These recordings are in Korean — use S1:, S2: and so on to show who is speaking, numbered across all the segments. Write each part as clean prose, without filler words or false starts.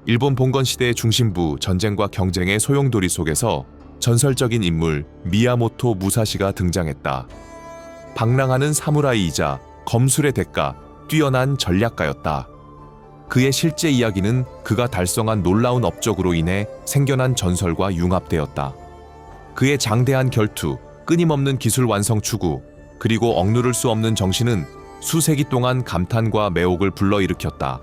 S1: 일본 봉건 시대의 중심부 전쟁과 경쟁의 소용돌이 속에서 전설적인 인물 미야모토 무사시가 등장했다. 방랑하는 사무라이이자 검술의 대가, 뛰어난 전략가였다. 그의 실제 이야기는 그가 달성한 놀라운 업적으로 인해 생겨난 전설과 융합되었다. 그의 장대한 결투, 끊임없는 기술 완성 추구, 그리고 억누를 수 없는 정신은 수세기 동안 감탄과 매혹을 불러일으켰다.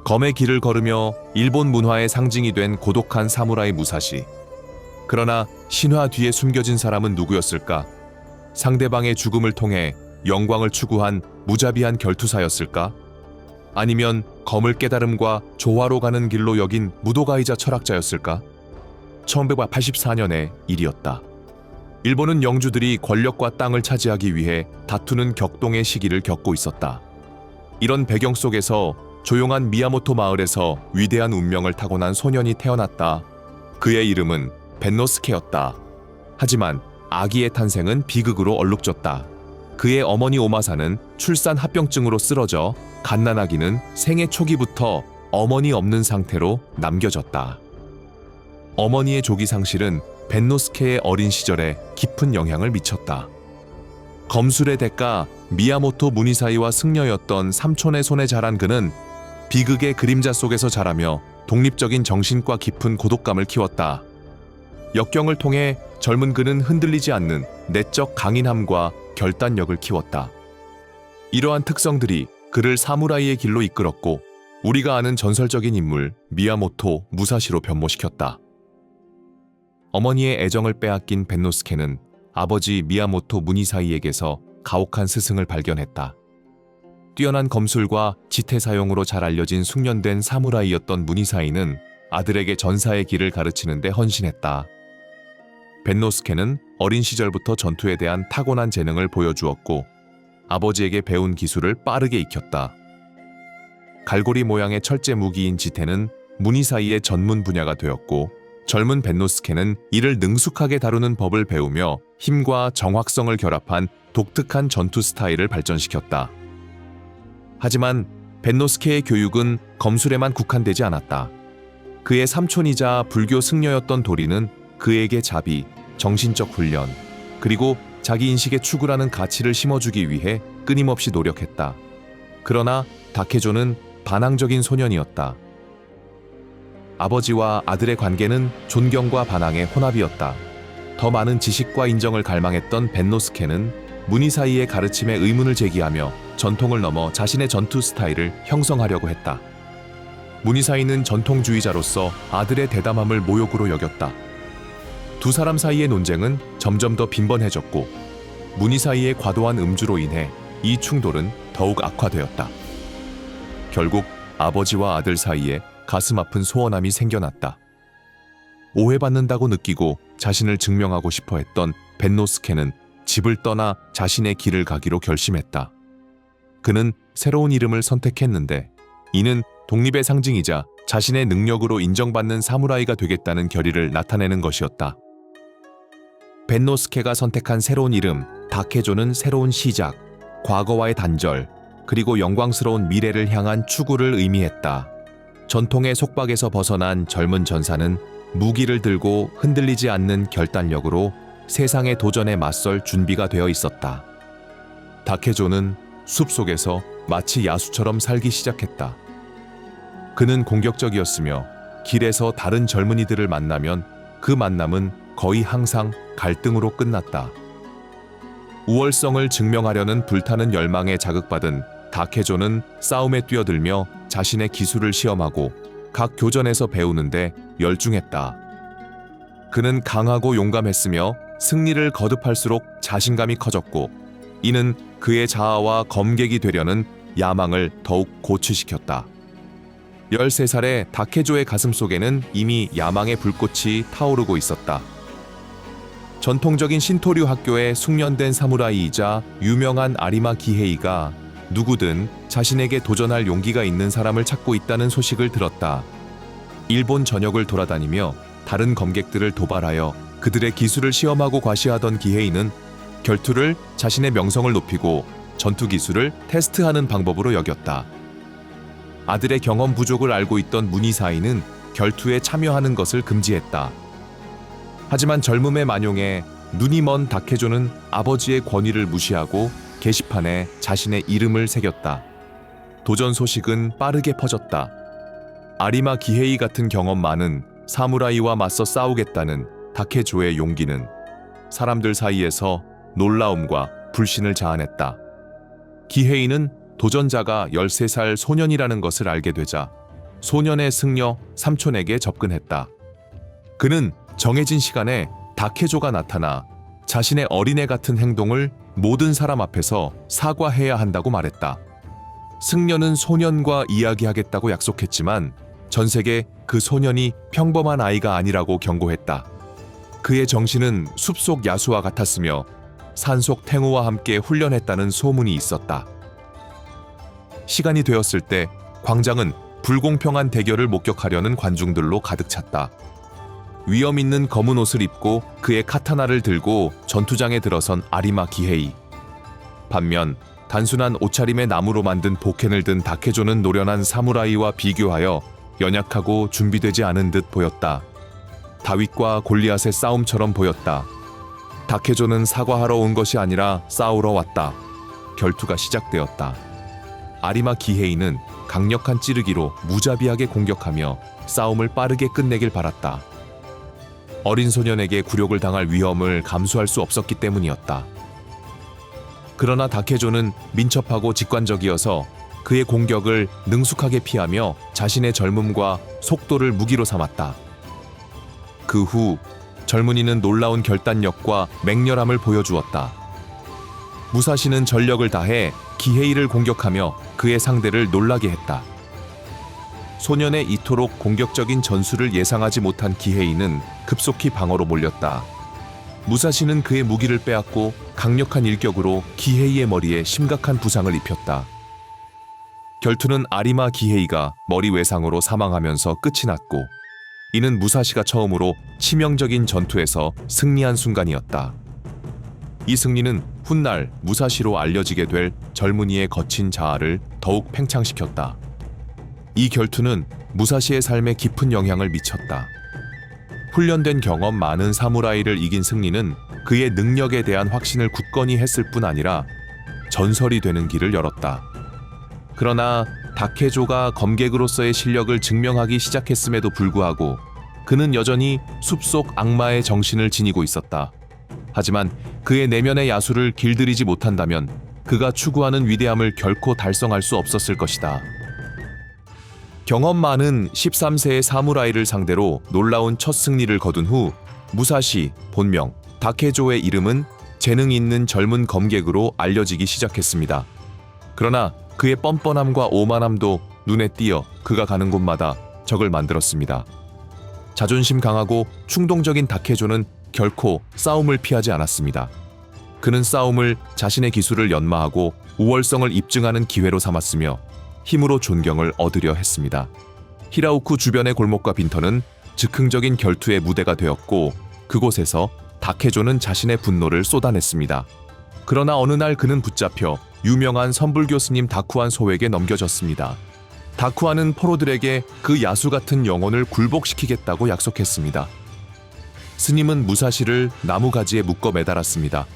S1: 검의 길을 걸으며 일본 문화의 상징이 된 고독한 사무라이 무사시. 그러나 신화 뒤에 숨겨진 사람은 누구였을까? 상대방의 죽음을 통해 영광을 추구한 무자비한 결투사였을까? 아니면 검을 깨달음과 조화로 가는 길로 여긴 무도가이자 철학자였을까? 1984년의 일이었다. 일본은 영주들이 권력과 땅을 차지하기 위해 다투는 격동의 시기를 겪고 있었다. 이런 배경 속에서 조용한 미야모토 마을에서 위대한 운명을 타고난 소년이 태어났다. 그의 이름은 벤노스케였다. 하지만 아기의 탄생은 비극으로 얼룩졌다. 그의 어머니 오마사는 출산 합병증으로 쓰러져 갓난아기는 생애 초기부터 어머니 없는 상태로 남겨졌다. 어머니의 조기 상실은 벤노스케의 어린 시절에 깊은 영향을 미쳤다. 검술의 대가 미야모토 무니사이와 승려였던 삼촌의 손에 자란 그는 비극의 그림자 속에서 자라며 독립적인 정신과 깊은 고독감을 키웠다. 역경을 통해 젊은 그는 흔들리지 않는 내적 강인함과 결단력을 키웠다. 이러한 특성들이 그를 사무라이의 길로 이끌었고 우리가 아는 전설적인 인물 미야모토 무사시로 변모시켰다. 어머니의 애정을 빼앗긴 벤노스케는 아버지 미야모토 무니사이에게서 가혹한 스승을 발견했다. 뛰어난 검술과 지태 사용으로 잘 알려진 숙련된 사무라이였던 무니사이는 아들에게 전사의 길을 가르치는 데 헌신했다. 벤노스케는 어린 시절부터 전투에 대한 타고난 재능을 보여주었고 아버지에게 배운 기술을 빠르게 익혔다. 갈고리 모양의 철제 무기인 지태는 무니사이의 전문 분야가 되었고 젊은 벤노스케는 이를 능숙하게 다루는 법을 배우며 힘과 정확성을 결합한 독특한 전투 스타일을 발전시켰다. 하지만 벤노스케의 교육은 검술에만 국한되지 않았다. 그의 삼촌이자 불교 승려였던 도리는 그에게 자비, 정신적 훈련, 그리고 자기인식의 추구라는 가치를 심어주기 위해 끊임없이 노력했다. 그러나 다케조는 반항적인 소년이었다. 아버지와 아들의 관계는 존경과 반항의 혼합이었다. 더 많은 지식과 인정을 갈망했던 벤노스케는 무니사이의 가르침에 의문을 제기하며 전통을 넘어 자신의 전투 스타일을 형성하려고 했다. 무니사이는 전통주의자로서 아들의 대담함을 모욕으로 여겼다. 두 사람 사이의 논쟁은 점점 더 빈번해졌고 무니사이의 과도한 음주로 인해 이 충돌은 더욱 악화되었다. 결국 아버지와 아들 사이에 가슴 아픈 소원함이 생겨났다. 오해받는다고 느끼고 자신을 증명하고 싶어 했던 벤노스케는 집을 떠나 자신의 길을 가기로 결심했다. 그는 새로운 이름을 선택했는데 이는 독립의 상징이자 자신의 능력으로 인정받는 사무라이가 되겠다는 결의를 나타내는 것이었다. 벤노스케가 선택한 새로운 이름 다케조는 새로운 시작, 과거와의 단절, 그리고 영광스러운 미래를 향한 추구를 의미했다. 전통의 속박에서 벗어난 젊은 전사는 무기를 들고 흔들리지 않는 결단력으로 세상의 도전에 맞설 준비가 되어 있었다. 다케조는 숲속에서 마치 야수처럼 살기 시작했다. 그는 공격적이었으며 길에서 다른 젊은이들을 만나면 그 만남은 거의 항상 갈등으로 끝났다. 우월성을 증명하려는 불타는 열망에 자극받은 다케조는 싸움에 뛰어들며 자신의 기술을 시험하고 각 교전에서 배우는데 열중했다. 그는 강하고 용감했으며 승리를 거듭할수록 자신감이 커졌고 이는 그의 자아와 검객이 되려는 야망을 더욱 고취시켰다. 13살의 다케조의 가슴속에는 이미 야망의 불꽃이 타오르고 있었다. 전통적인 신토류 학교의 숙련된 사무라이이자 유명한 아리마 기헤이가 누구든 자신에게 도전할 용기가 있는 사람을 찾고 있다는 소식을 들었다. 일본 전역을 돌아다니며 다른 검객들을 도발하여 그들의 기술을 시험하고 과시하던 기헤이는 결투를 자신의 명성을 높이고 전투 기술을 테스트하는 방법으로 여겼다. 아들의 경험 부족을 알고 있던 문희사이는 결투에 참여하는 것을 금지했다. 하지만 젊음의 만용에 눈이 먼 다케조는 아버지의 권위를 무시하고 게시판에 자신의 이름을 새겼다. 도전 소식은 빠르게 퍼졌다. 아리마 기헤이 같은 경험 많은 사무라이와 맞서 싸우겠다는 다케조의 용기는 사람들 사이에서 놀라움과 불신을 자아냈다. 기헤이는 도전자가 13살 소년이라는 것을 알게 되자 소년의 승려 삼촌에게 접근했다. 그는 정해진 시간에 다케조가 나타나 자신의 어린애 같은 행동을 모든 사람 앞에서 사과해야 한다고 말했다. 승려는 소년과 이야기하겠다고 약속했지만 전색에 그 소년이 평범한 아이가 아니라고 경고했다. 그의 정신은 숲속 야수와 같았으며 산속 탱우와 함께 훈련했다는 소문이 있었다. 시간이 되었을 때 광장은 불공평한 대결을 목격하려는 관중들로 가득 찼다. 위험 있는 검은 옷을 입고 그의 카타나를 들고 전투장에 들어선 아리마 기헤이. 반면 단순한 옷차림의 나무로 만든 보켄을 든 다케조는 노련한 사무라이와 비교하여 연약하고 준비되지 않은 듯 보였다. 다윗과 골리앗의 싸움처럼 보였다. 다케조는 사과하러 온 것이 아니라 싸우러 왔다. 결투가 시작되었다. 아리마 기헤이는 강력한 찌르기로 무자비하게 공격하며 싸움을 빠르게 끝내길 바랐다. 어린 소년에게 굴욕을 당할 위험을 감수할 수 없었기 때문이었다. 그러나 다케조는 민첩하고 직관적이어서 그의 공격을 능숙하게 피하며 자신의 젊음과 속도를 무기로 삼았다. 그 후 젊은이는 놀라운 결단력과 맹렬함을 보여주었다. 무사시는 전력을 다해 기헤이를 공격하며 그의 상대를 놀라게 했다. 소년의 이토록 공격적인 전술을 예상하지 못한 기헤이는 급속히 방어로 몰렸다. 무사시는 그의 무기를 빼앗고 강력한 일격으로 기헤이의 머리에 심각한 부상을 입혔다. 결투는 아리마 기헤이가 머리 외상으로 사망하면서 끝이 났고, 이는 무사시가 처음으로 치명적인 전투에서 승리한 순간이었다. 이 승리는 훗날 무사시로 알려지게 될 젊은이의 거친 자아를 더욱 팽창시켰다. 이 결투는 무사시의 삶에 깊은 영향을 미쳤다. 훈련된 경험 많은 사무라이를 이긴 승리는 그의 능력에 대한 확신을 굳건히 했을 뿐 아니라 전설이 되는 길을 열었다. 그러나 다케조가 검객으로서의 실력을 증명하기 시작했음에도 불구하고 그는 여전히 숲속 악마의 정신을 지니고 있었다. 하지만 그의 내면의 야수를 길들이지 못한다면 그가 추구하는 위대함을 결코 달성할 수 없었을 것이다. 경험 많은 13세의 사무라이를 상대로 놀라운 첫 승리를 거둔 후 무사시, 본명 다케조의 이름은 재능 있는 젊은 검객으로 알려지기 시작했습니다. 그러나 그의 뻔뻔함과 오만함도 눈에 띄어 그가 가는 곳마다 적을 만들었습니다. 자존심 강하고 충동적인 다케조는 결코 싸움을 피하지 않았습니다. 그는 싸움을 자신의 기술을 연마하고 우월성을 입증하는 기회로 삼았으며 힘으로 존경을 얻으려 했습니다. 히라우쿠 주변의 골목과 빈터는 즉흥적인 결투의 무대가 되었고 그곳에서 다케조는 자신의 분노를 쏟아냈습니다. 그러나 어느 날 그는 붙잡혀 유명한 선불교 스님 다쿠안 소에게 넘겨졌습니다. 다쿠안은 포로들에게 그 야수 같은 영혼을 굴복시키겠다고 약속했습니다. 스님은 무사시를 나무가지에 묶어 매달았습니다.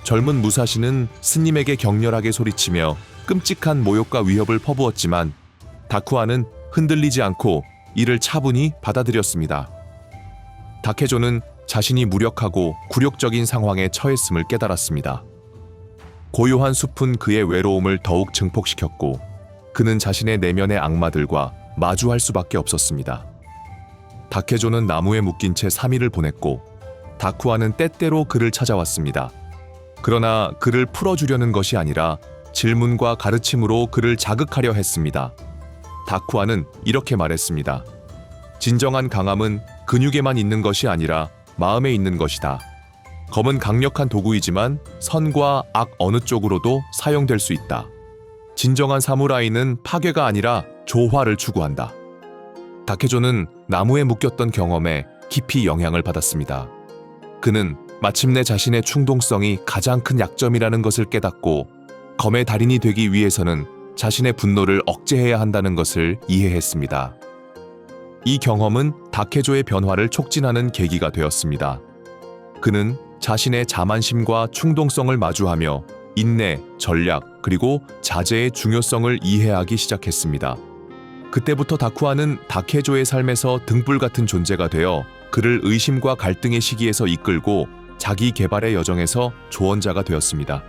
S1: 젊은 무사시는 스님에게 격렬하게 소리치며 끔찍한 모욕과 위협을 퍼부었지만 다쿠아는 흔들리지 않고 이를 차분히 받아들였습니다. 다케조는 자신이 무력하고 굴욕적인 상황에 처했음을 깨달았습니다. 고요한 숲은 그의 외로움을 더욱 증폭시켰고 그는 자신의 내면의 악마들과 마주할 수밖에 없었습니다. 다케조는 나무에 묶인 채 3일을 보냈고 다쿠아는 때때로 그를 찾아왔습니다. 그러나 그를 풀어주려는 것이 아니라 질문과 가르침으로 그를 자극하려 했습니다. 다쿠아는 이렇게 말했습니다. 진정한 강함은 근육에만 있는 것이 아니라 마음에 있는 것이다. 검은 강력한 도구이지만 선과 악 어느 쪽으로도 사용될 수 있다. 진정한 사무라이는 파괴가 아니라 조화를 추구한다. 다케조는 나무에 묶였던 경험에 깊이 영향을 받았습니다. 그는 마침내 자신의 충동성이 가장 큰 약점이라는 것을 깨닫고 검의 달인이 되기 위해서는 자신의 분노를 억제해야 한다는 것을 이해했습니다. 이 경험은 다케조의 변화를 촉진하는 계기가 되었습니다. 그는 자신의 자만심과 충동성을 마주하며 인내, 전략, 그리고 자제의 중요성을 이해하기 시작했습니다. 그때부터 다쿠아는 다케조의 삶에서 등불 같은 존재가 되어 그를 의심과 갈등의 시기에서 이끌고 자기 개발의 여정에서 조언자가 되었습니다.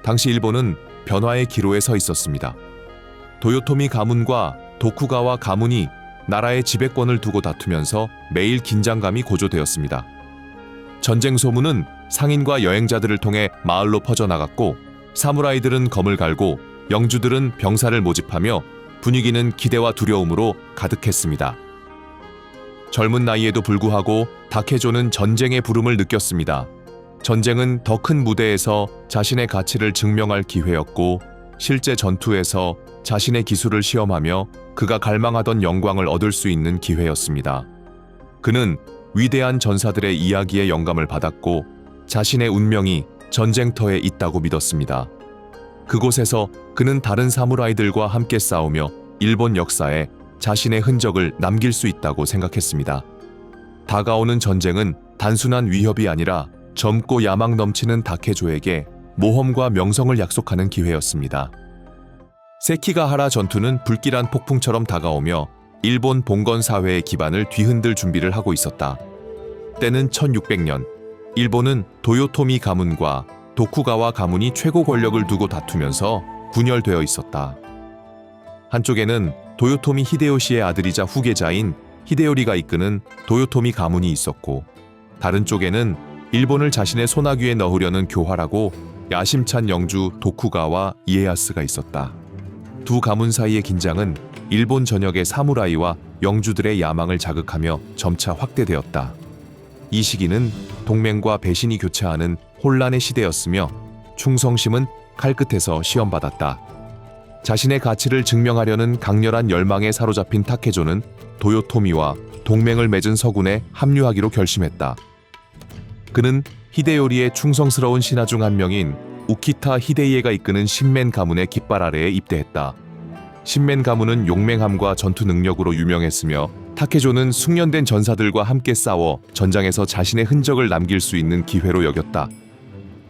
S1: 당시 일본은 변화의 기로에 서 있었습니다. 도요토미 가문과 도쿠가와 가문이 나라의 지배권을 두고 다투면서 매일 긴장감이 고조되었습니다. 전쟁 소문은 상인과 여행자들을 통해 마을로 퍼져나갔고 사무라이들은 검을 갈고 영주들은 병사를 모집하며 분위기는 기대와 두려움으로 가득했습니다. 젊은 나이에도 불구하고 다케조는 전쟁의 부름을 느꼈습니다. 전쟁은 더 큰 무대에서 자신의 가치를 증명할 기회였고 실제 전투에서 자신의 기술을 시험하며 그가 갈망하던 영광을 얻을 수 있는 기회였습니다. 그는 위대한 전사들의 이야기에 영감을 받았고 자신의 운명이 전쟁터에 있다고 믿었습니다. 그곳에서 그는 다른 사무라이들과 함께 싸우며 일본 역사에 자신의 흔적을 남길 수 있다고 생각했습니다. 다가오는 전쟁은 단순한 위협이 아니라 젊고 야망 넘치는 다케조에게 모험과 명성을 약속하는 기회였습니다. 세키가하라 전투는 불길한 폭풍처럼 다가오며 일본 봉건 사회의 기반을 뒤흔들 준비를 하고 있었다. 때는 1600년, 일본은 도요토미 가문과 도쿠가와 가문이 최고 권력을 두고 다투면서 분열되어 있었다. 한쪽에는 도요토미 히데요시의 아들이자 후계자인 히데요리가 이끄는 도요토미 가문이 있었고, 다른 쪽에는 일본을 자신의 소나귀에 넣으려는 교활하고 야심찬 영주 도쿠가와 이에야스가 있었다. 두 가문 사이의 긴장은 일본 전역의 사무라이와 영주들의 야망을 자극하며 점차 확대되었다. 이 시기는 동맹과 배신이 교차하는 혼란의 시대였으며 충성심은 칼끝에서 시험받았다. 자신의 가치를 증명하려는 강렬한 열망에 사로잡힌 타케조는 도요토미와 동맹을 맺은 서군에 합류하기로 결심했다. 그는 히데요리의 충성스러운 신하 중 한 명인 우키타 히데이에가 이끄는 신멘 가문의 깃발 아래에 입대했다. 신멘 가문은 용맹함과 전투 능력으로 유명했으며 타케조는 숙련된 전사들과 함께 싸워 전장에서 자신의 흔적을 남길 수 있는 기회로 여겼다.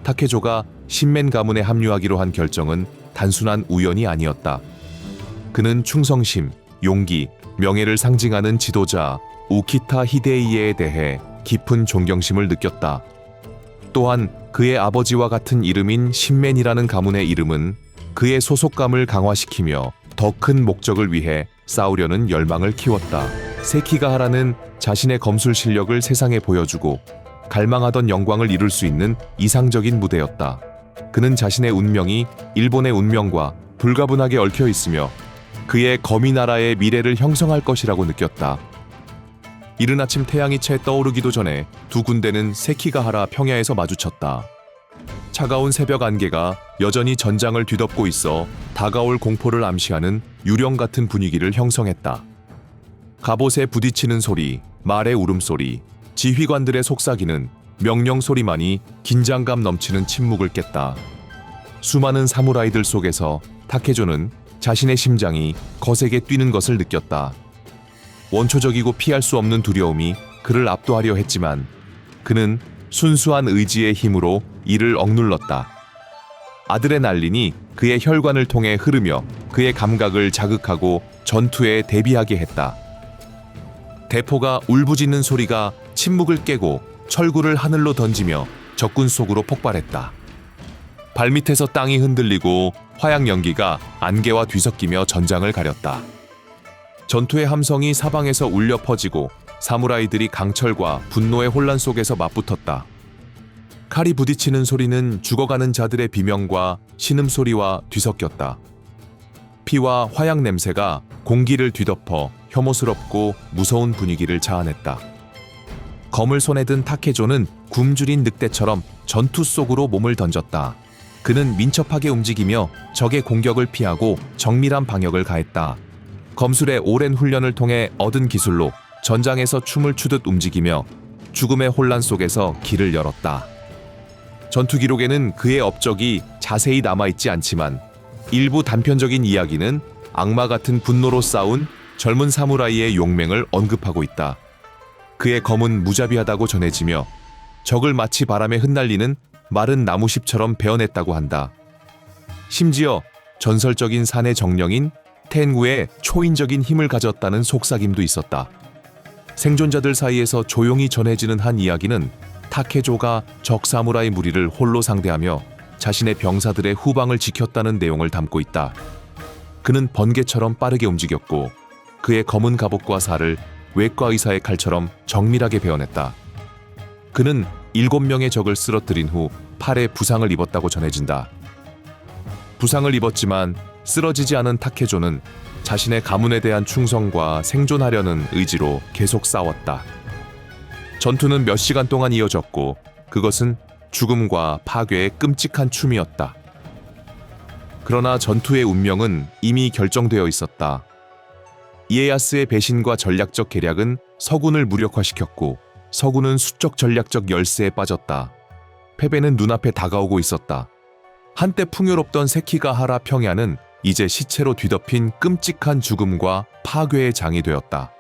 S1: 타케조가 신멘 가문에 합류하기로 한 결정은 단순한 우연이 아니었다. 그는 충성심, 용기, 명예를 상징하는 지도자 우키타 히데이에에 대해 깊은 존경심을 느꼈다. 또한 그의 아버지와 같은 이름인 신멘이라는 가문의 이름은 그의 소속감을 강화시키며 더 큰 목적을 위해 싸우려는 열망을 키웠다. 세키가하라는 자신의 검술 실력을 세상에 보여주고 갈망하던 영광을 이룰 수 있는 이상적인 무대였다. 그는 자신의 운명이 일본의 운명과 불가분하게 얽혀 있으며 그의 거미나라의 미래를 형성할 것이라고 느꼈다. 이른 아침 태양이 채 떠오르기도 전에 두 군대는 세키가하라 평야에서 마주쳤다. 차가운 새벽 안개가 여전히 전장을 뒤덮고 있어 다가올 공포를 암시하는 유령 같은 분위기를 형성했다. 갑옷에 부딪히는 소리, 말의 울음소리, 지휘관들의 속삭이는 명령 소리만이 긴장감 넘치는 침묵을 깼다. 수많은 사무라이들 속에서 타케조는 자신의 심장이 거세게 뛰는 것을 느꼈다. 원초적이고 피할 수 없는 두려움이 그를 압도하려 했지만 그는 순수한 의지의 힘으로 이를 억눌렀다. 아드레날린이 그의 혈관을 통해 흐르며 그의 감각을 자극하고 전투에 대비하게 했다. 대포가 울부짖는 소리가 침묵을 깨고 철구를 하늘로 던지며 적군 속으로 폭발했다. 발밑에서 땅이 흔들리고 화약 연기가 안개와 뒤섞이며 전장을 가렸다. 전투의 함성이 사방에서 울려 퍼지고 사무라이들이 강철과 분노의 혼란 속에서 맞붙었다. 칼이 부딪히는 소리는 죽어가는 자들의 비명과 신음소리와 뒤섞였다. 피와 화약 냄새가 공기를 뒤덮어 혐오스럽고 무서운 분위기를 자아냈다. 검을 손에 든 타케조는 굶주린 늑대처럼 전투 속으로 몸을 던졌다. 그는 민첩하게 움직이며 적의 공격을 피하고 정밀한 방역을 가했다. 검술의 오랜 훈련을 통해 얻은 기술로 전장에서 춤을 추듯 움직이며 죽음의 혼란 속에서 길을 열었다. 전투 기록에는 그의 업적이 자세히 남아있지 않지만 일부 단편적인 이야기는 악마 같은 분노로 싸운 젊은 사무라이의 용맹을 언급하고 있다. 그의 검은 무자비하다고 전해지며 적을 마치 바람에 흩날리는 마른 나무십처럼 베어냈다고 한다. 심지어 전설적인 산의 정령인 텐구의 초인적인 힘을 가졌다는 속삭임도 있었다. 생존자들 사이에서 조용히 전해지는 한 이야기는 타케조가 적 사무라이 무리를 홀로 상대하며 자신의 병사들의 후방을 지켰다는 내용을 담고 있다. 그는 번개처럼 빠르게 움직였고 그의 검은 갑옷과 살을 외과 의사의 칼처럼 정밀하게 베어냈다. 그는 7명의 적을 쓰러뜨린 후 팔에 부상을 입었다고 전해진다. 부상을 입었지만 쓰러지지 않은 타케조는 자신의 가문에 대한 충성과 생존하려는 의지로 계속 싸웠다. 전투는 몇 시간 동안 이어졌고 그것은 죽음과 파괴의 끔찍한 춤이었다. 그러나 전투의 운명은 이미 결정되어 있었다. 이에야스의 배신과 전략적 계략은 서군을 무력화시켰고 서군은 수적 전략적 열세에 빠졌다. 패배는 눈앞에 다가오고 있었다. 한때 풍요롭던 세키가하라 평야는 이제 시체로 뒤덮인 끔찍한 죽음과 파괴의 장이 되었다.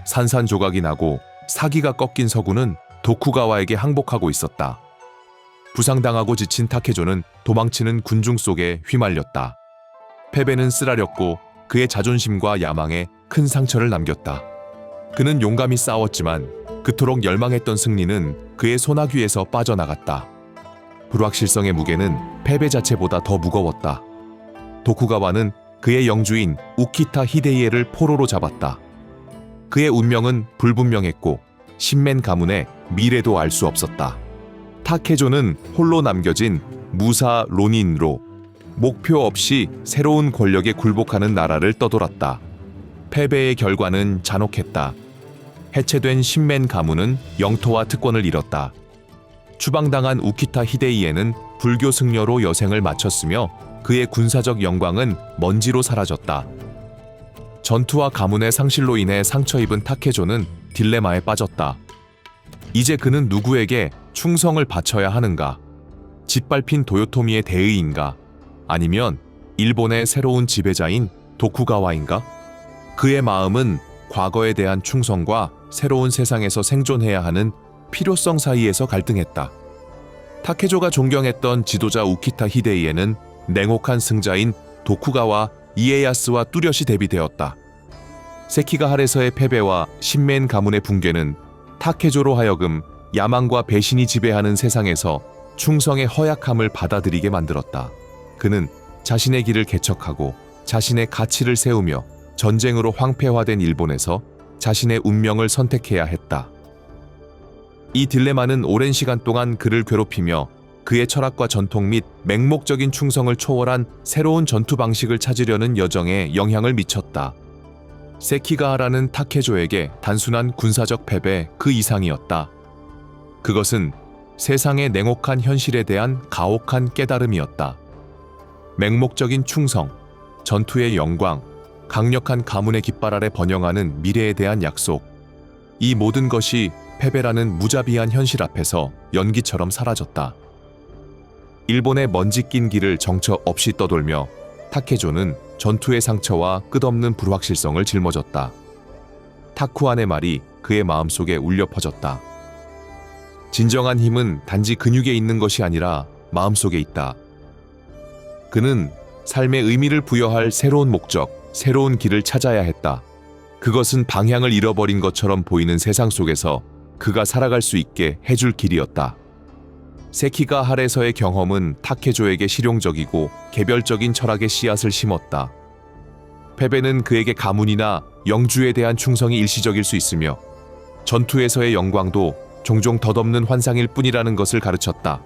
S1: 산산조각이 나고 사기가 꺾인 서군은 도쿠가와에게 항복하고 있었다. 부상당하고 지친 타케조는 도망치는 군중 속에 휘말렸다. 패배는 쓰라렸고 그의 자존심과 야망에 큰 상처를 남겼다. 그는 용감히 싸웠지만 그토록 열망했던 승리는 그의 소나귀에서 빠져나갔다. 불확실성의 무게는 패배 자체보다 더 무거웠다. 도쿠가와는 그의 영주인 우키타 히데이에를 포로로 잡았다. 그의 운명은 불분명했고 신맨 가문의 미래도 알 수 없었다. 타케조는 홀로 남겨진 무사 론인으로 목표 없이 새로운 권력에 굴복하는 나라를 떠돌았다. 패배의 결과는 잔혹했다. 해체된 신맨 가문은 영토와 특권을 잃었다. 추방당한 우키타 히데이에는 불교 승려로 여생을 마쳤으며 그의 군사적 영광은 먼지로 사라졌다. 전투와 가문의 상실로 인해 상처 입은 타케조는 딜레마에 빠졌다. 이제 그는 누구에게 충성을 바쳐야 하는가? 짓밟힌 도요토미의 대의인가? 아니면 일본의 새로운 지배자인 도쿠가와인가? 그의 마음은 과거에 대한 충성과 새로운 세상에서 생존해야 하는 필요성 사이에서 갈등했다. 타케조가 존경했던 지도자 우키타 히데이에는 냉혹한 승자인 도쿠가와 이에야스와 뚜렷이 대비되었다. 세키가하레서의 패배와 신맨 가문의 붕괴는 타케조로 하여금 야망과 배신이 지배하는 세상에서 충성의 허약함을 받아들이게 만들었다. 그는 자신의 길을 개척하고 자신의 가치를 세우며 전쟁으로 황폐화된 일본에서 자신의 운명을 선택해야 했다. 이 딜레마는 오랜 시간 동안 그를 괴롭히며 그의 철학과 전통 및 맹목적인 충성을 초월한 새로운 전투 방식을 찾으려는 여정에 영향을 미쳤다. 세키가하라는 타케조에게 단순한 군사적 패배 그 이상이었다. 그것은 세상의 냉혹한 현실에 대한 가혹한 깨달음이었다. 맹목적인 충성, 전투의 영광, 강력한 가문의 깃발 아래 번영하는 미래에 대한 약속. 이 모든 것이 패배라는 무자비한 현실 앞에서 연기처럼 사라졌다. 일본의 먼지 낀 길을 정처 없이 떠돌며 타케조는 전투의 상처와 끝없는 불확실성을 짊어졌다. 타쿠안의 말이 그의 마음속에 울려 퍼졌다. 진정한 힘은 단지 근육에 있는 것이 아니라 마음속에 있다. 그는 삶의 의미를 부여할 새로운 목적, 새로운 길을 찾아야 했다. 그것은 방향을 잃어버린 것처럼 보이는 세상 속에서 그가 살아갈 수 있게 해줄 길이었다. 세키가하레서의 경험은 타케조에게 실용적이고 개별적인 철학의 씨앗을 심었다. 패배는 그에게 가문이나 영주에 대한 충성이 일시적일 수 있으며 전투에서의 영광도 종종 덧없는 환상일 뿐이라는 것을 가르쳤다.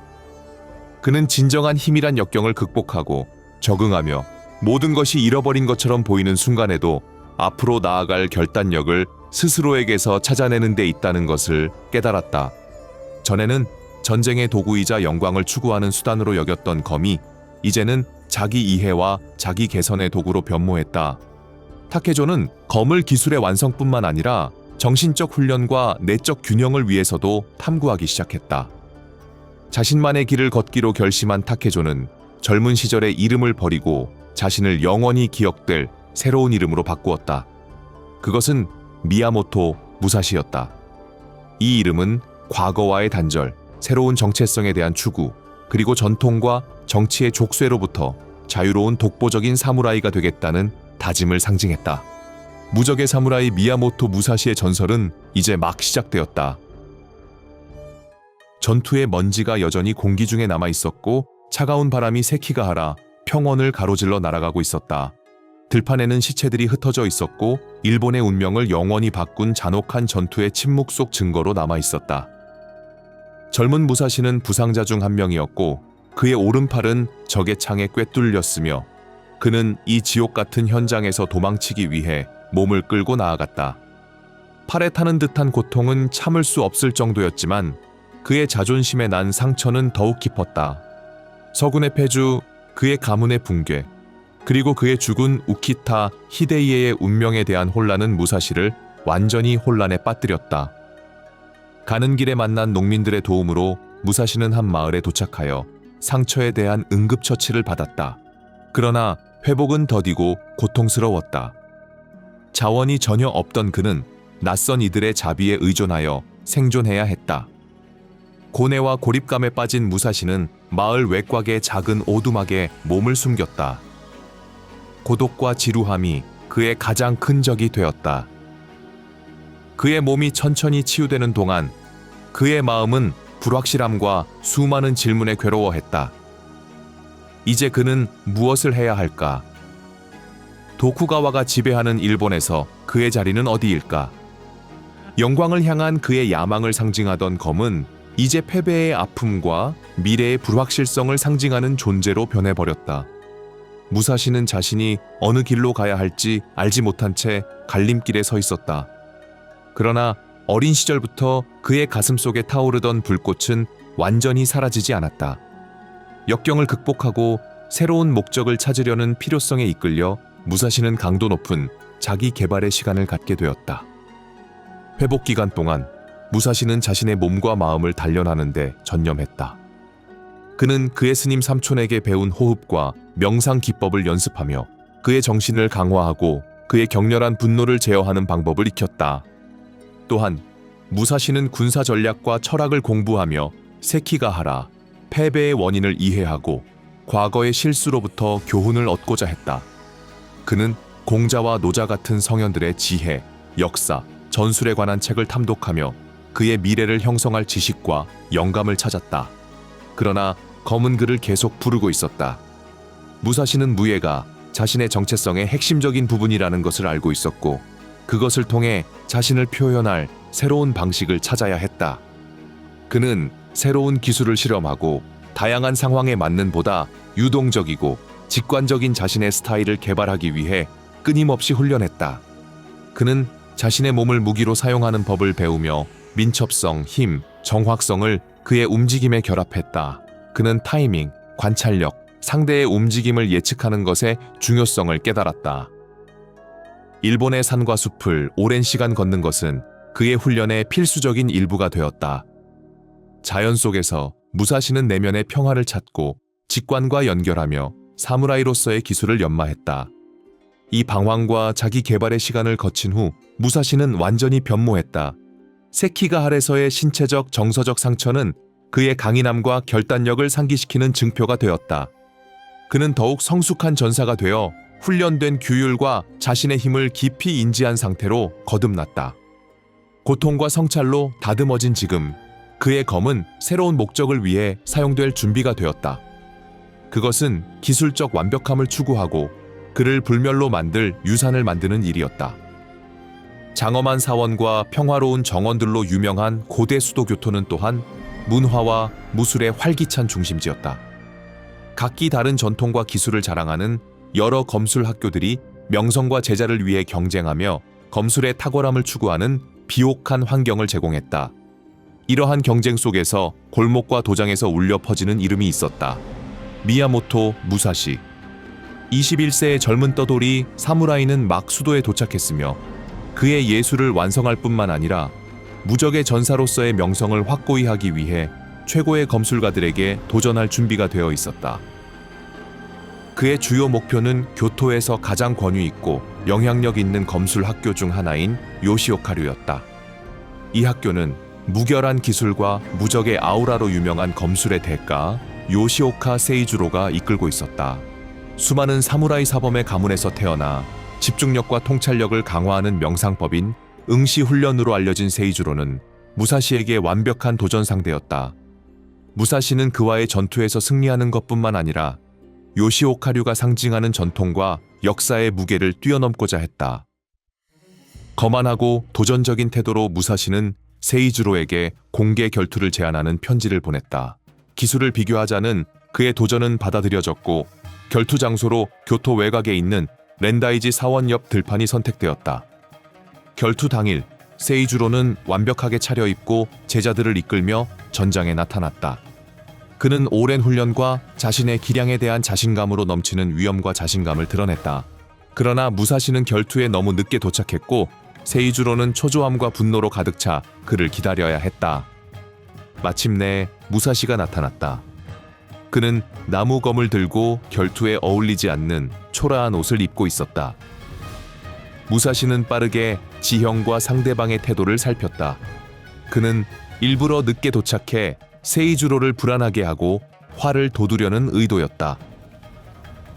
S1: 그는 진정한 힘이란 역경을 극복하고 적응하며 모든 것이 잃어버린 것처럼 보이는 순간에도 앞으로 나아갈 결단력을 스스로에게서 찾아내는 데 있다는 것을 깨달았다. 전에는 전쟁의 도구이자 영광을 추구하는 수단으로 여겼던 검이 이제는 자기 이해와 자기 개선의 도구로 변모했다. 타케조는 검을 기술의 완성뿐만 아니라 정신적 훈련과 내적 균형을 위해서도 탐구하기 시작했다. 자신만의 길을 걷기로 결심한 타케조는 젊은 시절의 이름을 버리고 자신을 영원히 기억될 새로운 이름으로 바꾸었다. 그것은 미야모토 무사시였다. 이 이름은 과거와의 단절, 새로운 정체성에 대한 추구, 그리고 전통과 정치의 족쇄로부터 자유로운 독보적인 사무라이가 되겠다는 다짐을 상징했다. 무적의 사무라이 미야모토 무사시의 전설은 이제 막 시작되었다. 전투의 먼지가 여전히 공기 중에 남아 있었고 차가운 바람이 세키가하라 평원을 가로질러 날아가고 있었다. 들판에는 시체들이 흩어져 있었고 일본의 운명을 영원히 바꾼 잔혹한 전투의 침묵 속 증거로 남아 있었다. 젊은 무사시는 부상자 중 한 명이었고 그의 오른팔은 적의 창에 꿰뚫렸으며 그는 이 지옥 같은 현장에서 도망치기 위해 몸을 끌고 나아갔다. 팔에 타는 듯한 고통은 참을 수 없을 정도였지만 그의 자존심에 난 상처는 더욱 깊었다. 서군의 패주, 그의 가문의 붕괴, 그리고 그의 죽은 우키타 히데이에의 운명에 대한 혼란은 무사시를 완전히 혼란에 빠뜨렸다. 가는 길에 만난 농민들의 도움으로 무사시는 한 마을에 도착하여 상처에 대한 응급처치를 받았다. 그러나 회복은 더디고 고통스러웠다. 자원이 전혀 없던 그는 낯선 이들의 자비에 의존하여 생존해야 했다. 고뇌와 고립감에 빠진 무사시는 마을 외곽의 작은 오두막에 몸을 숨겼다. 고독과 지루함이 그의 가장 큰 적이 되었다. 그의 몸이 천천히 치유되는 동안 그의 마음은 불확실함과 수많은 질문에 괴로워했다. 이제 그는 무엇을 해야 할까? 도쿠가와가 지배하는 일본에서 그의 자리는 어디일까? 영광을 향한 그의 야망을 상징하던 검은 이제 패배의 아픔과 미래의 불확실성을 상징하는 존재로 변해버렸다. 무사시는 자신이 어느 길로 가야 할지 알지 못한 채 갈림길에 서 있었다. 그러나 어린 시절부터 그의 가슴 속에 타오르던 불꽃은 완전히 사라지지 않았다. 역경을 극복하고 새로운 목적을 찾으려는 필요성에 이끌려 무사시는 강도 높은 자기 개발의 시간을 갖게 되었다. 회복 기간 동안 무사시는 자신의 몸과 마음을 단련하는 데 전념했다. 그는 그의 스님 삼촌에게 배운 호흡과 명상 기법을 연습하며 그의 정신을 강화하고 그의 격렬한 분노를 제어하는 방법을 익혔다. 또한 무사시는 군사 전략과 철학을 공부하며 세키가하라, 패배의 원인을 이해하고 과거의 실수로부터 교훈을 얻고자 했다. 그는 공자와 노자 같은 성현들의 지혜, 역사, 전술에 관한 책을 탐독하며 그의 미래를 형성할 지식과 영감을 찾았다. 그러나 검은 글을 계속 부르고 있었다. 무사시는 무예가 자신의 정체성의 핵심적인 부분이라는 것을 알고 있었고 그것을 통해 자신을 표현할 새로운 방식을 찾아야 했다. 그는 새로운 기술을 실험하고 다양한 상황에 맞는 보다 유동적이고 직관적인 자신의 스타일을 개발하기 위해 끊임없이 훈련했다. 그는 자신의 몸을 무기로 사용하는 법을 배우며 민첩성, 힘, 정확성을 그의 움직임에 결합했다. 그는 타이밍, 관찰력, 상대의 움직임을 예측하는 것의 중요성을 깨달았다. 일본의 산과 숲을 오랜 시간 걷는 것은 그의 훈련의 필수적인 일부가 되었다. 자연 속에서 무사시는 내면의 평화를 찾고 직관과 연결하며 사무라이로서의 기술을 연마했다. 이 방황과 자기 개발의 시간을 거친 후 무사시는 완전히 변모했다. 세키가하라에서의 신체적, 정서적 상처는 그의 강인함과 결단력을 상기시키는 증표가 되었다. 그는 더욱 성숙한 전사가 되어 훈련된 규율과 자신의 힘을 깊이 인지한 상태로 거듭났다. 고통과 성찰로 다듬어진 지금, 그의 검은 새로운 목적을 위해 사용될 준비가 되었다. 그것은 기술적 완벽함을 추구하고 그를 불멸로 만들 유산을 만드는 일이었다. 장엄한 사원과 평화로운 정원들로 유명한 고대 수도 교토는 또한 문화와 무술의 활기찬 중심지였다. 각기 다른 전통과 기술을 자랑하는 여러 검술 학교들이 명성과 제자를 위해 경쟁하며 검술의 탁월함을 추구하는 비옥한 환경을 제공했다. 이러한 경쟁 속에서 골목과 도장에서 울려 퍼지는 이름이 있었다. 미야모토 무사시. 21세의 젊은 떠돌이 사무라이는 막 수도에 도착했으며 그의 예술을 완성할 뿐만 아니라 무적의 전사로서의 명성을 확고히 하기 위해 최고의 검술가들에게 도전할 준비가 되어 있었다. 그의 주요 목표는 교토에서 가장 권위 있고 영향력 있는 검술 학교 중 하나인 요시오카류였다. 이 학교는 무결한 기술과 무적의 아우라로 유명한 검술의 대가 요시오카 세이주로가 이끌고 있었다. 수많은 사무라이 사범의 가문에서 태어나 집중력과 통찰력을 강화하는 명상법인 응시 훈련으로 알려진 세이주로는 무사시에게 완벽한 도전 상대였다. 무사시는 그와의 전투에서 승리하는 것뿐만 아니라 요시오카류가 상징하는 전통과 역사의 무게를 뛰어넘고자 했다. 거만하고 도전적인 태도로 무사시는 세이주로에게 공개 결투를 제안하는 편지를 보냈다. 기술을 비교하자는 그의 도전은 받아들여졌고 결투 장소로 교토 외곽에 있는 렌다이지 사원 옆 들판이 선택되었다. 결투 당일 세이주로는 완벽하게 차려입고 제자들을 이끌며 전장에 나타났다. 그는 오랜 훈련과 자신의 기량에 대한 자신감으로 넘치는 위엄과 자신감을 드러냈다. 그러나 무사시는 결투에 너무 늦게 도착했고 세이주로는 초조함과 분노로 가득 차 그를 기다려야 했다. 마침내 무사시가 나타났다. 그는 나무검을 들고 결투에 어울리지 않는 초라한 옷을 입고 있었다. 무사시는 빠르게 지형과 상대방의 태도를 살폈다. 그는 일부러 늦게 도착해 세이주로를 불안하게 하고 화를 돋우려는 의도였다.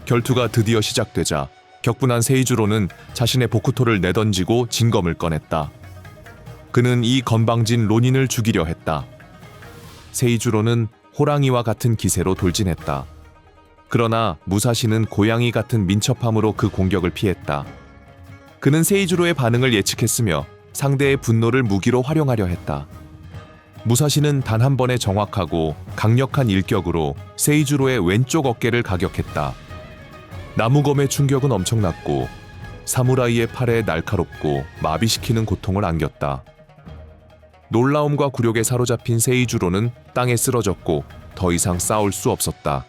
S1: 결투가 드디어 시작되자 격분한 세이주로는 자신의 보쿠토를 내던지고 진검을 꺼냈다. 그는 이 건방진 론인을 죽이려 했다. 세이주로는 호랑이와 같은 기세로 돌진했다. 그러나 무사시는 고양이 같은 민첩함으로 그 공격을 피했다. 그는 세이주로의 반응을 예측했으며 상대의 분노를 무기로 활용하려 했다. 무사시는 단 한 번의 정확하고 강력한 일격으로 세이주로의 왼쪽 어깨를 가격했다. 나무검의 충격은 엄청났고 사무라이의 팔에 날카롭고 마비시키는 고통을 안겼다. 놀라움과 굴욕에 사로잡힌 세이주로는 땅에 쓰러졌고 더 이상 싸울 수 없었다.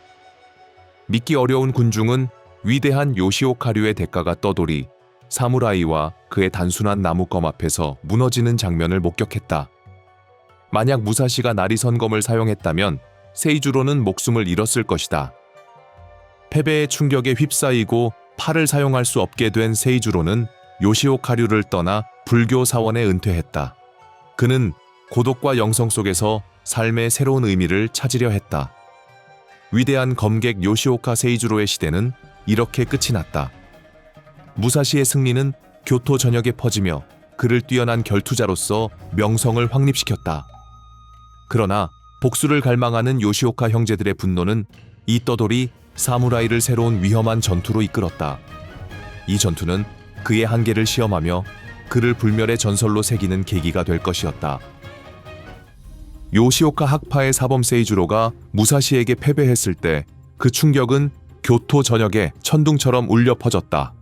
S1: 믿기 어려운 군중은 위대한 요시오카류의 대가가 떠돌이 사무라이와 그의 단순한 나무검 앞에서 무너지는 장면을 목격했다. 만약 무사시가 나리선검을 사용했다면 세이주로는 목숨을 잃었을 것이다. 패배의 충격에 휩싸이고 팔을 사용할 수 없게 된 세이주로는 요시오카류를 떠나 불교 사원에 은퇴했다. 그는 고독과 영성 속에서 삶의 새로운 의미를 찾으려 했다. 위대한 검객 요시오카 세이주로의 시대는 이렇게 끝이 났다. 무사시의 승리는 교토 전역에 퍼지며 그를 뛰어난 결투자로서 명성을 확립시켰다. 그러나 복수를 갈망하는 요시오카 형제들의 분노는 이 떠돌이 사무라이를 새로운 위험한 전투로 이끌었다. 이 전투는 그의 한계를 시험하며 그를 불멸의 전설로 새기는 계기가 될 것이었다. 요시오카 학파의 사범 세이주로가 무사시에게 패배했을 때 그 충격은 교토 전역에 천둥처럼 울려 퍼졌다.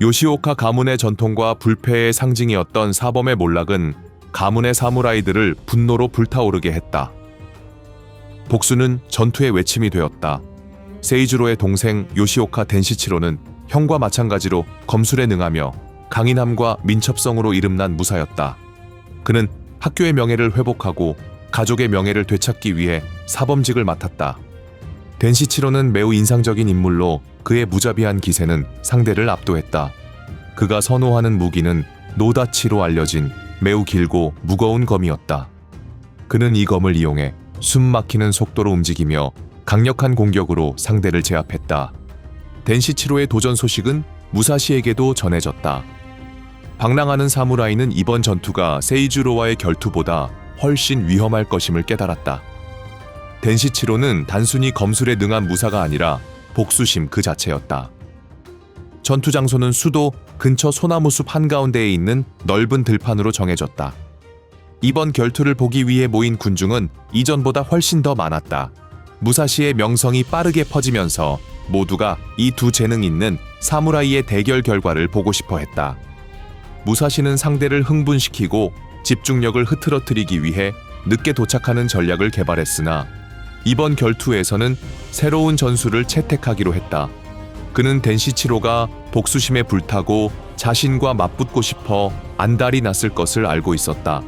S1: 요시오카 가문의 전통과 불패의 상징이었던 사범의 몰락은 가문의 사무라이들을 분노로 불타오르게 했다. 복수는 전투의 외침이 되었다. 세이주로의 동생 요시오카 덴시치로는 형과 마찬가지로 검술에 능하며 강인함과 민첩성으로 이름난 무사였다. 그는 학교의 명예를 회복하고 가족의 명예를 되찾기 위해 사범직을 맡았다. 덴시치로는 매우 인상적인 인물로 그의 무자비한 기세는 상대를 압도했다. 그가 선호하는 무기는 노다치로 알려진 매우 길고 무거운 검이었다. 그는 이 검을 이용해 숨 막히는 속도로 움직이며 강력한 공격으로 상대를 제압했다. 덴시치로의 도전 소식은 무사시에게도 전해졌다. 방랑하는 사무라이는 이번 전투가 세이주로와의 결투보다 훨씬 위험할 것임을 깨달았다. 덴시치로는 단순히 검술에 능한 무사가 아니라 복수심 그 자체였다. 전투 장소는 수도 근처 소나무숲 한가운데에 있는 넓은 들판으로 정해졌다. 이번 결투를 보기 위해 모인 군중은 이전보다 훨씬 더 많았다. 무사시의 명성이 빠르게 퍼지면서 모두가 이 두 재능 있는 사무라이의 대결 결과를 보고 싶어 했다. 무사시는 상대를 흥분시키고 집중력을 흐트러뜨리기 위해 늦게 도착하는 전략을 개발했으나 이번 결투에서는 새로운 전술을 채택하기로 했다. 그는 덴시치로가 복수심에 불타고 자신과 맞붙고 싶어 안달이 났을 것을 알고 있었다.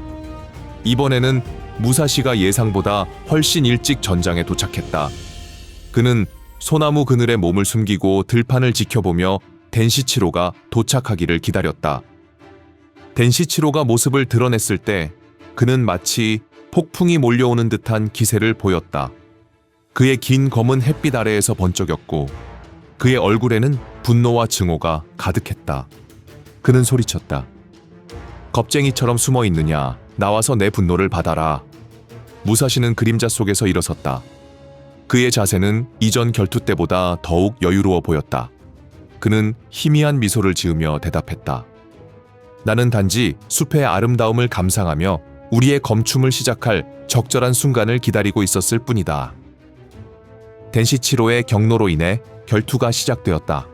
S1: 이번에는 무사시가 예상보다 훨씬 일찍 전장에 도착했다. 그는 소나무 그늘에 몸을 숨기고 들판을 지켜보며 덴시치로가 도착하기를 기다렸다. 덴시치로가 모습을 드러냈을 때 그는 마치 폭풍이 몰려오는 듯한 기세를 보였다. 그의 긴 검은 햇빛 아래에서 번쩍였고 그의 얼굴에는 분노와 증오가 가득했다. 그는 소리쳤다. 겁쟁이처럼 숨어 있느냐? 나와서 내 분노를 받아라. 무사시는 그림자 속에서 일어섰다. 그의 자세는 이전 결투 때보다 더욱 여유로워 보였다. 그는 희미한 미소를 지으며 대답했다. 나는 단지 숲의 아름다움을 감상하며 우리의 검춤을 시작할 적절한 순간을 기다리고 있었을 뿐이다. 덴시치로의 경로로 인해 결투가 시작되었다.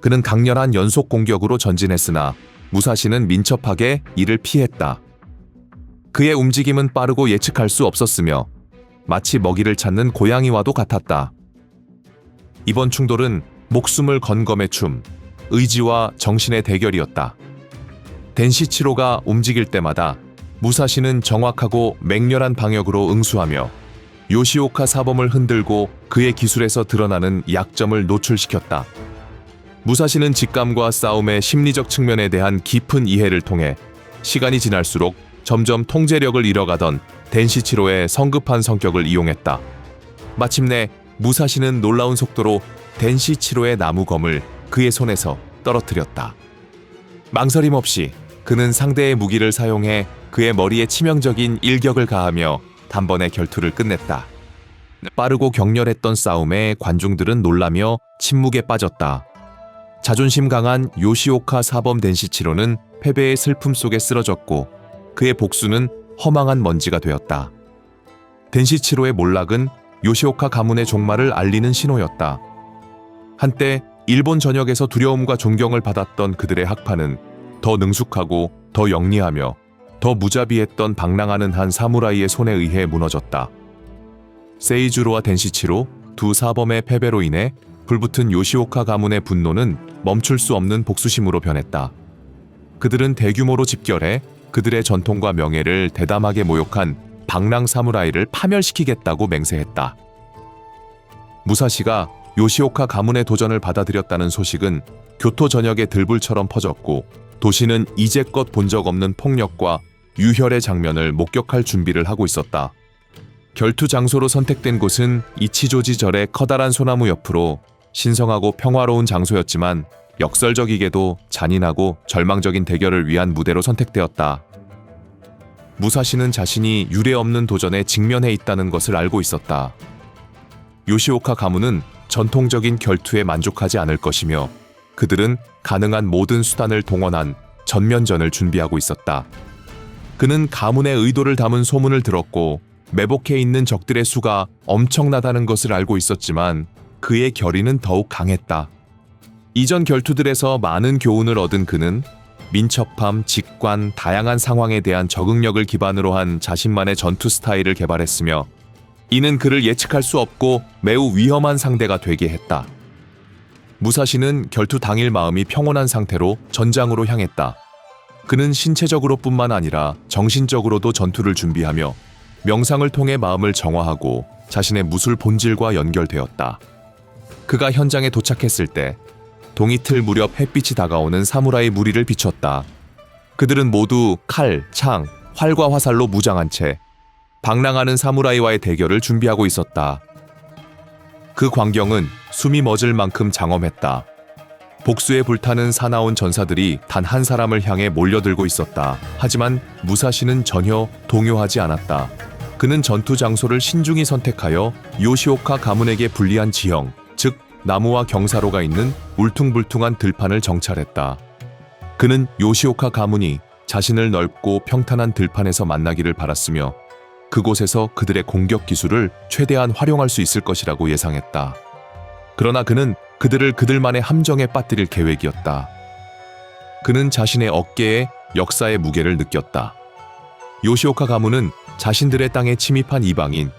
S1: 그는 강렬한 연속 공격으로 전진했으나 무사시는 민첩하게 이를 피했다. 그의 움직임은 빠르고 예측할 수 없었으며 마치 먹이를 찾는 고양이와도 같았다. 이번 충돌은 목숨을 건 검의 춤, 의지와 정신의 대결이었다. 덴시치로가 움직일 때마다 무사시는 정확하고 맹렬한 방역으로 응수하며 요시오카 사범을 흔들고 그의 기술에서 드러나는 약점을 노출시켰다. 무사시는 직감과 싸움의 심리적 측면에 대한 깊은 이해를 통해 시간이 지날수록 점점 통제력을 잃어가던 덴시치로의 성급한 성격을 이용했다. 마침내 무사시는 놀라운 속도로 덴시치로의 나무검을 그의 손에서 떨어뜨렸다. 망설임 없이 그는 상대의 무기를 사용해 그의 머리에 치명적인 일격을 가하며 단번에 결투를 끝냈다. 빠르고 격렬했던 싸움에 관중들은 놀라며 침묵에 빠졌다. 자존심 강한 요시오카 사범 덴시치로는 패배의 슬픔 속에 쓰러졌고 그의 복수는 허망한 먼지가 되었다. 덴시치로의 몰락은 요시오카 가문의 종말을 알리는 신호였다. 한때 일본 전역에서 두려움과 존경을 받았던 그들의 학파는 더 능숙하고 더 영리하며 더 무자비했던 방랑하는 한 사무라이의 손에 의해 무너졌다. 세이주로와 덴시치로 두 사범의 패배로 인해 불붙은 요시오카 가문의 분노는 멈출 수 없는 복수심으로 변했다. 그들은 대규모로 집결해 그들의 전통과 명예를 대담하게 모욕한 방랑 사무라이를 파멸시키겠다고 맹세했다. 무사시가 요시오카 가문의 도전을 받아들였다는 소식은 교토 전역에 들불처럼 퍼졌고 도시는 이제껏 본 적 없는 폭력과 유혈의 장면을 목격할 준비를 하고 있었다. 결투 장소로 선택된 곳은 이치조지절의 커다란 소나무 옆으로 신성하고 평화로운 장소였지만 역설적이게도 잔인하고 절망적인 대결을 위한 무대로 선택되었다. 무사시는 자신이 유례없는 도전에 직면해 있다는 것을 알고 있었다. 요시오카 가문은 전통적인 결투에 만족하지 않을 것이며 그들은 가능한 모든 수단을 동원한 전면전을 준비하고 있었다. 그는 가문의 의도를 담은 소문을 들었고 매복해 있는 적들의 수가 엄청나다는 것을 알고 있었지만 그의 결의는 더욱 강했다. 이전 결투들에서 많은 교훈을 얻은 그는 민첩함, 직관, 다양한 상황에 대한 적응력을 기반으로 한 자신만의 전투 스타일을 개발했으며 이는 그를 예측할 수 없고 매우 위험한 상대가 되게 했다. 무사시는 결투 당일 마음이 평온한 상태로 전장으로 향했다. 그는 신체적으로뿐만 아니라 정신적으로도 전투를 준비하며 명상을 통해 마음을 정화하고 자신의 무술 본질과 연결되었다. 그가 현장에 도착했을 때 동이틀 무렵 햇빛이 다가오는 사무라이 무리를 비췄다. 그들은 모두 칼, 창, 활과 화살로 무장한 채 방랑하는 사무라이와의 대결을 준비하고 있었다. 그 광경은 숨이 멎을 만큼 장엄했다. 복수에 불타는 사나운 전사들이 단 한 사람을 향해 몰려들고 있었다. 하지만 무사시는 전혀 동요하지 않았다. 그는 전투 장소를 신중히 선택하여 요시오카 가문에게 불리한 지형, 즉 나무와 경사로가 있는 울퉁불퉁한 들판을 정찰했다. 그는 요시오카 가문이 자신을 넓고 평탄한 들판에서 만나기를 바랐으며 그곳에서 그들의 공격 기술을 최대한 활용할 수 있을 것이라고 예상했다. 그러나 그는 그들을 그들만의 함정에 빠뜨릴 계획이었다. 그는 자신의 어깨에 역사의 무게를 느꼈다. 요시오카 가문은 자신들의 땅에 침입한 이방인,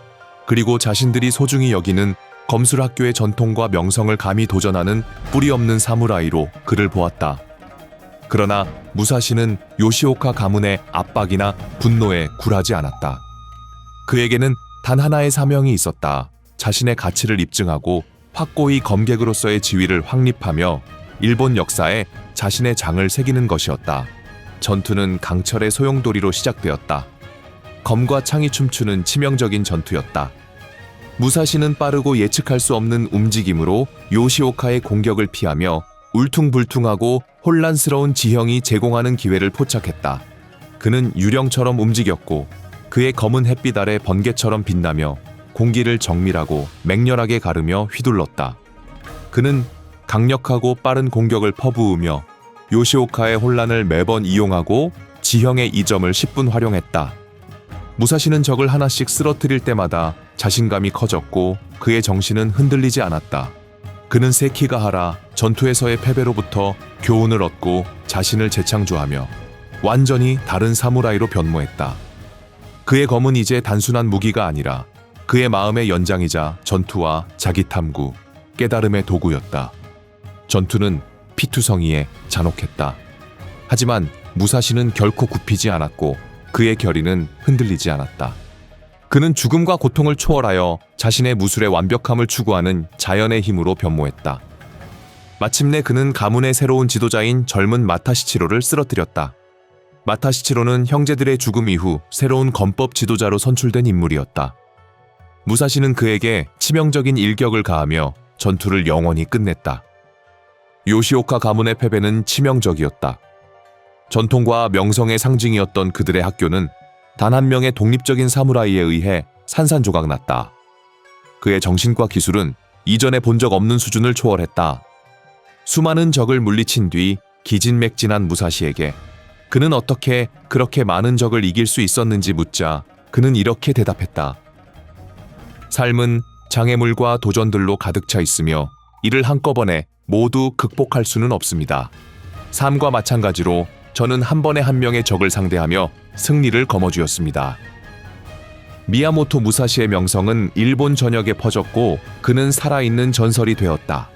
S1: 그리고 자신들이 소중히 여기는 검술학교의 전통과 명성을 감히 도전하는 뿌리 없는 사무라이로 그를 보았다. 그러나 무사시는 요시오카 가문의 압박이나 분노에 굴하지 않았다. 그에게는 단 하나의 사명이 있었다. 자신의 가치를 입증하고 확고히 검객으로서의 지위를 확립하며 일본 역사에 자신의 장을 새기는 것이었다. 전투는 강철의 소용돌이로 시작되었다. 검과 창이 춤추는 치명적인 전투였다. 무사시는 빠르고 예측할 수 없는 움직임으로 요시오카의 공격을 피하며 울퉁불퉁하고 혼란스러운 지형이 제공하는 기회를 포착했다. 그는 유령처럼 움직였고 그의 검은 햇빛 아래 번개처럼 빛나며 공기를 정밀하고 맹렬하게 가르며 휘둘렀다. 그는 강력하고 빠른 공격을 퍼부으며 요시오카의 혼란을 매번 이용하고 지형의 이점을 10분 활용했다. 무사시는 적을 하나씩 쓰러뜨릴 때마다 자신감이 커졌고 그의 정신은 흔들리지 않았다. 그는 세키가하라 전투에서의 패배로부터 교훈을 얻고 자신을 재창조하며 완전히 다른 사무라이로 변모했다. 그의 검은 이제 단순한 무기가 아니라 그의 마음의 연장이자 전투와 자기 탐구, 깨달음의 도구였다. 전투는 피투성이에 잔혹했다. 하지만 무사시는 결코 굽히지 않았고 그의 결의는 흔들리지 않았다. 그는 죽음과 고통을 초월하여 자신의 무술의 완벽함을 추구하는 자연의 힘으로 변모했다. 마침내 그는 가문의 새로운 지도자인 젊은 마타시치로를 쓰러뜨렸다. 마타시치로는 형제들의 죽음 이후 새로운 검법 지도자로 선출된 인물이었다. 무사시는 그에게 치명적인 일격을 가하며 전투를 영원히 끝냈다. 요시오카 가문의 패배는 치명적이었다. 전통과 명성의 상징이었던 그들의 학교는 단 한 명의 독립적인 사무라이에 의해 산산조각 났다. 그의 정신과 기술은 이전에 본 적 없는 수준을 초월했다. 수많은 적을 물리친 뒤 기진맥진한 무사시에게 그는 어떻게 그렇게 많은 적을 이길 수 있었는지 묻자 그는 이렇게 대답했다. 삶은 장애물과 도전들로 가득 차 있으며 이를 한꺼번에 모두 극복할 수는 없습니다. 삶과 마찬가지로 저는 한 번에 한 명의 적을 상대하며 승리를 거머쥐었습니다. 미야모토 무사시의 명성은 일본 전역에 퍼졌고 그는 살아있는 전설이 되었다.